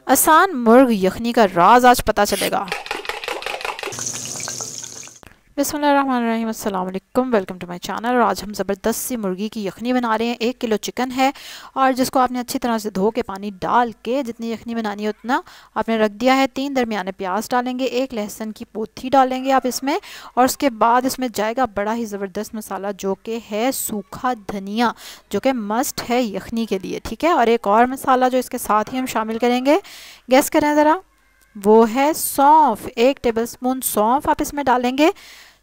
आसान मुर्ग यखनी का राज आज पता चलेगा। बिस्मिल्लाहिर्रहमानिर्रहीम, अस्सलाम वालेकुम, वेलकम टू माय चैनल। और आज हम ज़बरदस्त सी मुर्गी की यखनी बना रहे हैं। 1 किलो चिकन है और जिसको आपने अच्छी तरह से धो के पानी डाल के जितनी यखनी बनानी है उतना आपने रख दिया है। 3 दरमियाने प्याज डालेंगे, 1 लहसुन की पोथी डालेंगे आप इसमें, और उसके बाद इसमें जाएगा बड़ा ही ज़बरदस्त मसाला जो कि है सूखा धनिया, जो कि मस्ट है यखनी के लिए, ठीक है। और एक और मसाला जो इसके साथ ही हम शामिल करेंगे, गैस करें ज़रा, वो है सौंफ। 1 टेबलस्पून सौंफ आप इसमें डालेंगे।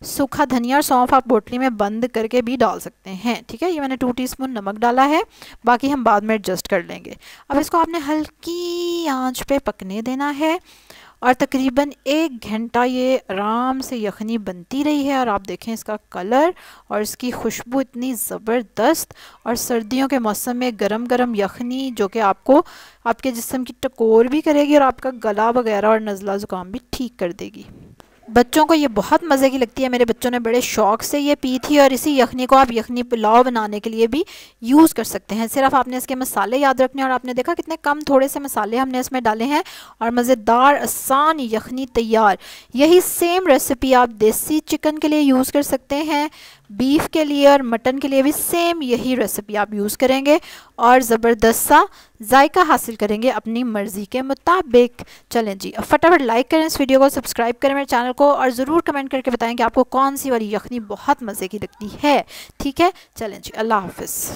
सूखा धनिया और सौंफ आप बोतली में बंद करके भी डाल सकते हैं, ठीक है। ये मैंने 2 टीस्पून नमक डाला है, बाकी हम बाद में एडजस्ट कर लेंगे। अब इसको आपने हल्की आंच पे पकने देना है और तकरीबन 1 घंटा ये आराम से यखनी बनती रही है। और आप देखें इसका कलर और इसकी खुशबू इतनी ज़बरदस्त। और सर्दियों के मौसम में गरम गरम यखनी जो कि आपको आपके जिस्म की टकोर भी करेगी और आपका गला वगैरह और नज़ला ज़ुकाम भी ठीक कर देगी। बच्चों को ये बहुत मज़े की लगती है। मेरे बच्चों ने बड़े शौक़ से ये पी थी। और इसी यखनी को आप यखनी पुलाव बनाने के लिए भी यूज़ कर सकते हैं। सिर्फ आपने इसके मसाले याद रखने, और आपने देखा कितने कम थोड़े से मसाले हमने इसमें डाले हैं और मज़ेदार आसान यखनी तैयार। यही सेम रेसिपी आप देसी चिकन के लिए यूज़ कर सकते हैं, बीफ के लिए और मटन के लिए भी सेम यही रेसिपी आप यूज़ करेंगे और ज़बरदस्त सा जायका हासिल करेंगे अपनी मर्ज़ी के मुताबिक। चलें जी, अब फटाफट लाइक करें इस वीडियो को, सब्सक्राइब करें मेरे चैनल को, और ज़रूर कमेंट करके बताएं कि आपको कौन सी वाली यखनी बहुत मज़े की लगती है, ठीक है। चलें जी, अल्लाह हाफ़िज़।